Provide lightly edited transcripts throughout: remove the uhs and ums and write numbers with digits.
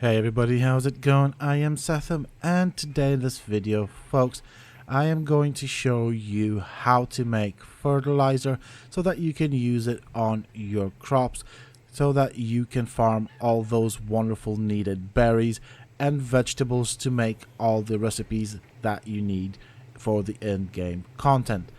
Hey everybody, how's it going? I am Sethum, and today in this video, folks, I am going to show you how to make fertilizer so that you can use it on your crops, so that you can farm all those wonderful needed berries and vegetables to make all the recipes that you need for the end game content.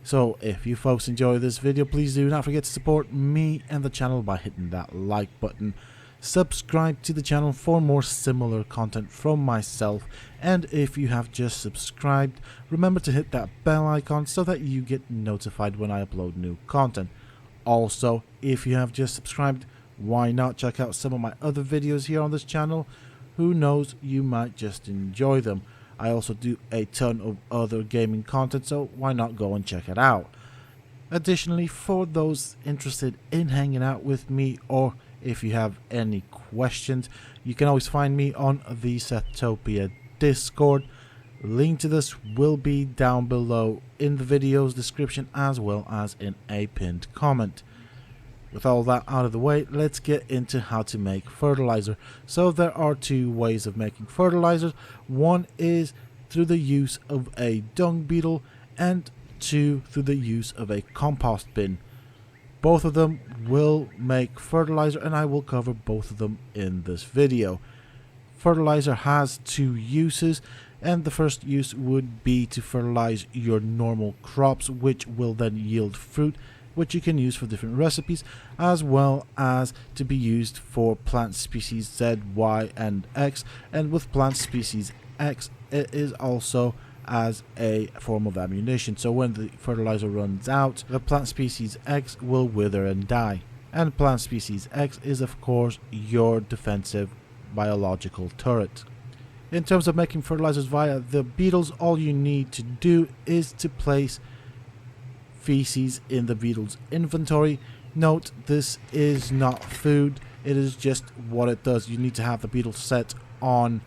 So if you folks enjoy this video, please do not forget to support me and the channel by hitting that like button. Subscribe to the channel for more similar content from myself, and if you have just subscribed, remember to hit that bell icon so that you get notified when I upload new content. Also, if you have just subscribed, why not check out some of my other videos here on this channel? Who knows, you might just enjoy them. I also do a ton of other gaming content, so why not go and check it out. Additionally, for those interested in hanging out with me, or if you have any questions, you can always find me on the Setopia Discord. Link to this will be down below in the video's description, as well as in a pinned comment. With all that out of the way, let's get into how to make fertilizer. So there are two ways of making fertilizers. One is through the use of a dung beetle, and two through the use of a compost bin. Both of them will make fertilizer, and I will cover both of them in this video. Fertilizer has two uses, and the first use would be to fertilize your normal crops, which will then yield fruit, which you can use for different recipes, as well as to be used for plant species Z, Y, and X. And with plant species X, it is also as a form of ammunition. So when the fertilizer runs out, the plant species X will wither and die. And plant species X is of course your defensive biological turret. In terms of making fertilizers via the beetles, all you need to do is to place feces in the beetle's inventory. Note, this is not food, it is just what it does. You need to have the beetle set on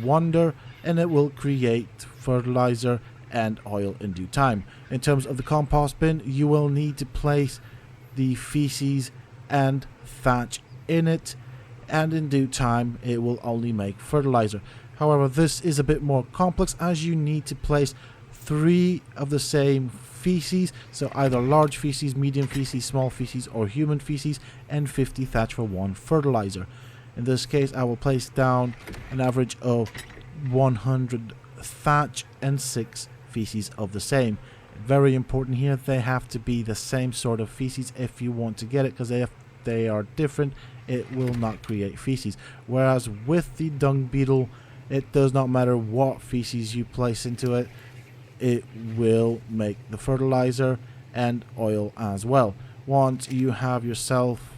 wonder, and it will create fertilizer and oil in due time. In terms of the compost bin, you will need to place the feces and thatch in it, and in due time it will only make fertilizer. However, this is a bit more complex, as you need to place 3 of the same feces, so either large feces, medium feces, small feces, or human feces, and 50 thatch for 1 fertilizer. In this case, I will place down an average of 100 thatch and 6 feces of the same. Very important here, they have to be the same sort of feces if you want to get it, because if they are different, it will not create feces. Whereas with the dung beetle, it does not matter what feces you place into it, it will make the fertilizer and oil as well. Once you have yourself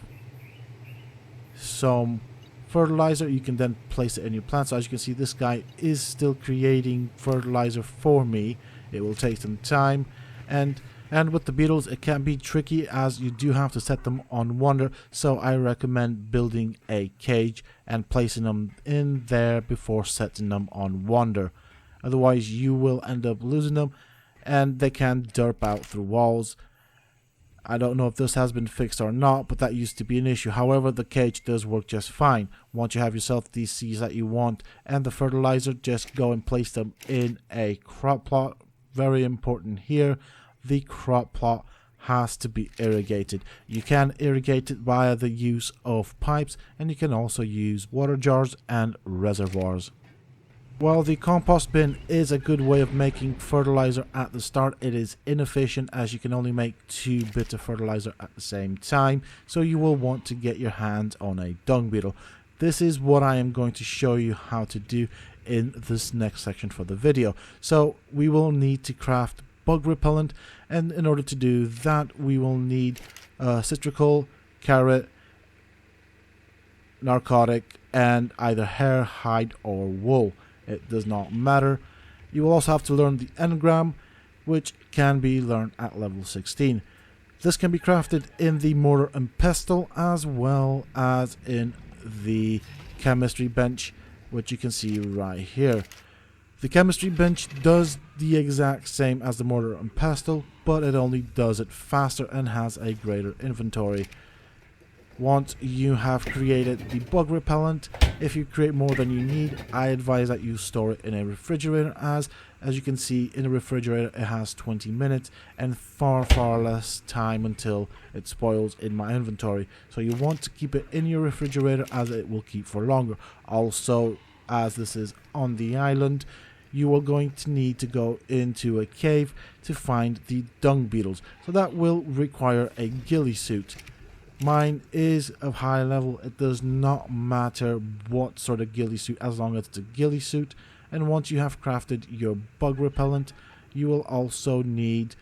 some fertilizer, you can then place it in your plant. So as you can see, this guy is still creating fertilizer for me. It will take some time, and with the beetles it can be tricky, as you do have to set them on wonder. So I recommend building a cage and placing them in there before setting them on wonder. Otherwise you will end up losing them, and they can derp out through walls. I don't know if this has been fixed or not, but that used to be an issue. However, the cage does work just fine. Once you have yourself these seeds that you want and the fertilizer, just go and place them in a crop plot. Very important here, the crop plot has to be irrigated. You can irrigate it via the use of pipes, and you can also use water jars and reservoirs. While the compost bin is a good way of making fertilizer at the start, it is inefficient, as you can only make 2 bits of fertilizer at the same time, so you will want to get your hands on a dung beetle. This is what I am going to show you how to do in this next section for the video. So we will need to craft bug repellent, and in order to do that we will need citrical, carrot, narcotic, and either hair, hide, or wool. It does not matter. You will also have to learn the engram, which can be learned at level 16. This can be crafted in the mortar and pestle, as well as in the chemistry bench, which you can see right here. The chemistry bench does the exact same as the mortar and pestle, but it only does it faster and has a greater inventory. Once you have created the bug repellent, If you create more than you need, I advise that you store it in a refrigerator, as you can see in the refrigerator it has 20 minutes and far less time until it spoils in my inventory. So you want to keep it in your refrigerator as it will keep for longer. Also, as this is on the island, you are going to need to go into a cave to find the dung beetles, so that will require a ghillie suit. Mine is of high level. It does not matter what sort of ghillie suit as long as it's a ghillie suit. And once you have crafted your bug repellent, you will also need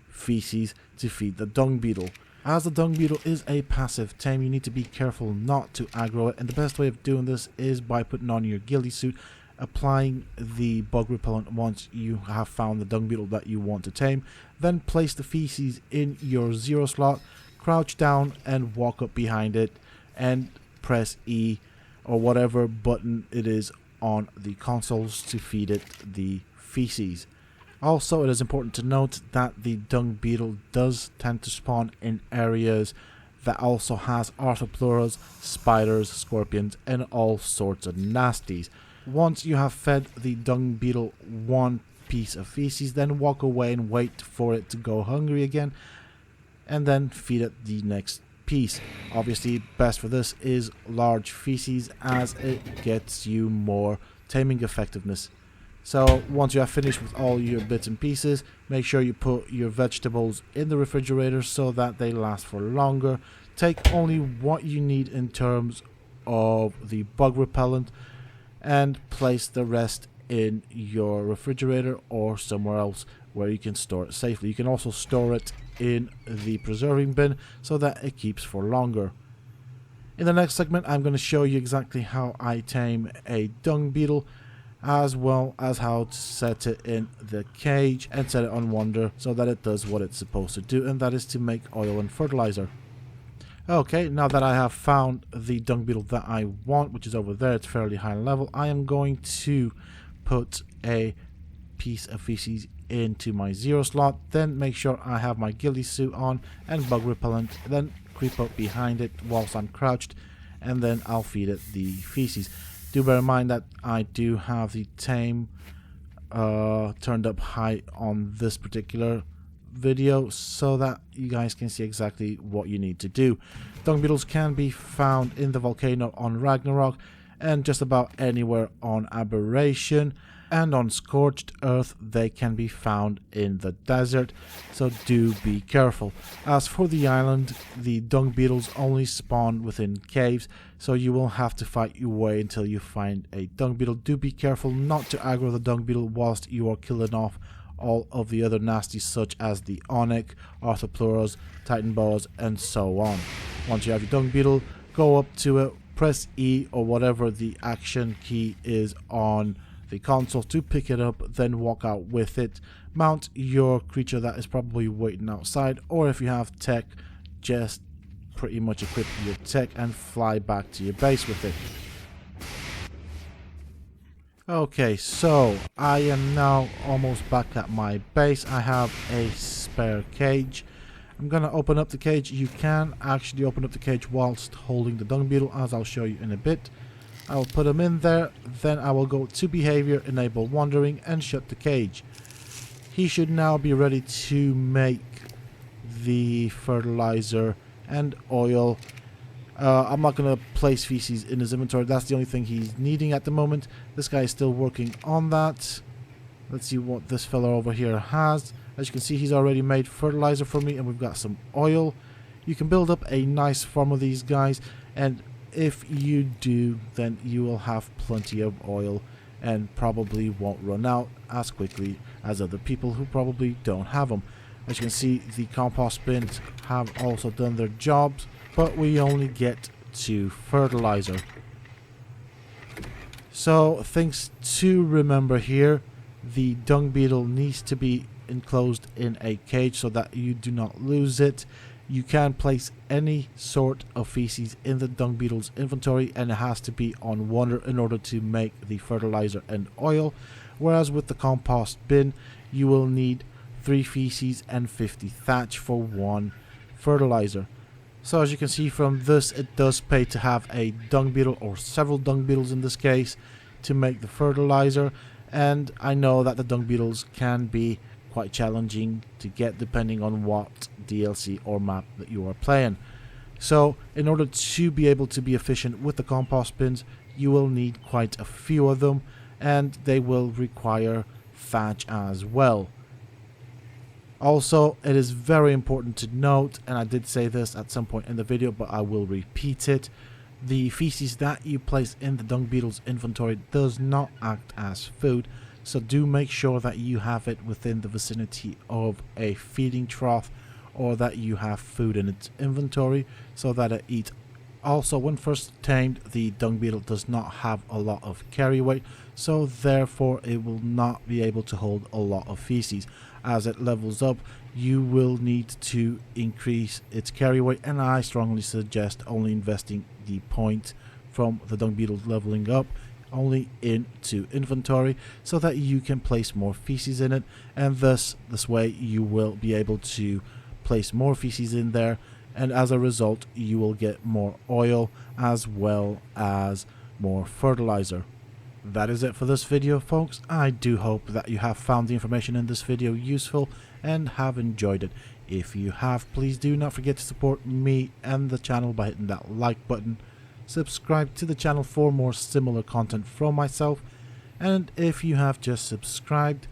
feces to feed the dung beetle. As the dung beetle is a passive tame, you need to be careful not to aggro it, and the best way of doing this is by putting on your ghillie suit, applying the bug repellent once you have found the dung beetle that you want to tame. Then place the feces in your 0 slot, crouch down and walk up behind it and press E or whatever button it is on the consoles to feed it the feces. Also, it is important to note that the dung beetle does tend to spawn in areas that also has arthropluras, spiders, scorpions, and all sorts of nasties. Once you have fed the dung beetle one piece of feces, then walk away and wait for it to go hungry again, and then feed it the next piece. Obviously, best for this is large feces, as it gets you more taming effectiveness. So once you have finished with all your bits and pieces, make sure you put your vegetables in the refrigerator so that they last for longer. Take only what you need in terms of the bug repellent and place the rest in your refrigerator or somewhere else where you can store it safely. You can also store it in the preserving bin so that it keeps for longer. In the next segment, I'm going to show you exactly how I tame a dung beetle, as well as how to set it in the cage and set it on wander so that it does what it's supposed to do, and that is to make oil and fertilizer. Okay, now that I have found the dung beetle that I want, which is over there, it's fairly high level, I am going to put a piece of feces into my 0 slot, then make sure I have my ghillie suit on and bug repellent, then creep up behind it whilst I'm crouched, and then I'll feed it the feces. Do bear in mind that I do have the tame turned up high on this particular video so that you guys can see exactly what you need to do. Dung beetles can be found in the volcano on Ragnarok and just about anywhere on Aberration, and on Scorched Earth they can be found in the desert, so do be careful. As for the island, the dung beetles only spawn within caves, so you will have to fight your way until you find a dung beetle. Do be careful not to aggro the dung beetle whilst you are killing off all of the other nasties such as the onyx, arthropluras, titan boas, and so on. Once you have your dung beetle, go up to it, press E or whatever the action key is on the console to pick it up, then walk out with it. Mount your creature that is probably waiting outside, or if you have tech, just pretty much equip your tech and fly back to your base with it. Okay, so I am now almost back at my base. I have a spare cage. I'm gonna open up the cage. You can actually open up the cage whilst holding the dung beetle, as I'll show you in a bit. I will put him in there, then I will go to behavior, enable wandering, and shut the cage. He should now be ready to make the fertilizer and oil. I'm not going to place feces in his inventory. That's the only thing he's needing at the moment. This guy is still working on that. Let's see what this fella over here has. As you can see, he's already made fertilizer for me, and we've got some oil. You can build up a nice farm of these guys, and if you do, then you will have plenty of oil and probably won't run out as quickly as other people who probably don't have them. As you can see, the compost bins have also done their jobs, but we only get to fertilizer. So things to remember here: the dung beetle needs to be enclosed in a cage so that you do not lose it. You can place any sort of feces in the dung beetle's inventory, and it has to be on wander in order to make the fertilizer and oil, whereas with the compost bin you will need 3 feces and 50 thatch for 1 fertilizer. So as you can see from this, it does pay to have a dung beetle, or several dung beetles in this case, to make the fertilizer. And I know that the dung beetles can be quite challenging to get depending on what DLC or map that you are playing. So in order to be able to be efficient with the compost bins, you will need quite a few of them, and they will require thatch as well. Also, it is very important to note, and I did say this at some point in the video, but I will repeat it, the feces that you place in the dung beetle's inventory does not act as food, so do make sure that you have it within the vicinity of a feeding trough, or that you have food in its inventory so that it eats. Also, when first tamed, the dung beetle does not have a lot of carry weight, so therefore it will not be able to hold a lot of feces. As it levels up, you will need to increase its carry weight, and I strongly suggest only investing the point from the dung beetle leveling up only into inventory, so that you can place more feces in it, and this way you will be able to place more feces in there, and as a result you will get more oil as well as more fertilizer. That is it for this video, folks. I do hope that you have found the information in this video useful and have enjoyed it. If you have, please do not forget to support me and the channel by hitting that like button. Subscribe to the channel for more similar content from myself, and if you have just subscribed,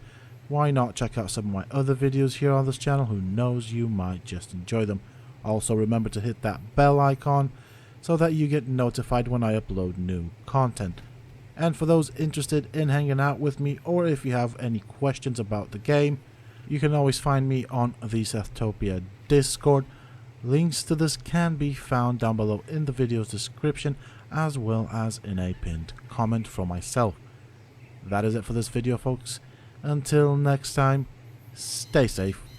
why not check out some of my other videos here on this channel? Who knows, you might just enjoy them. Also remember to hit that bell icon so that you get notified when I upload new content. And for those interested in hanging out with me, or if you have any questions about the game, you can always find me on the Sethtopia Discord. Links to this can be found down below in the video's description, as well as in a pinned comment from myself. That is it for this video, folks. Until next time, stay safe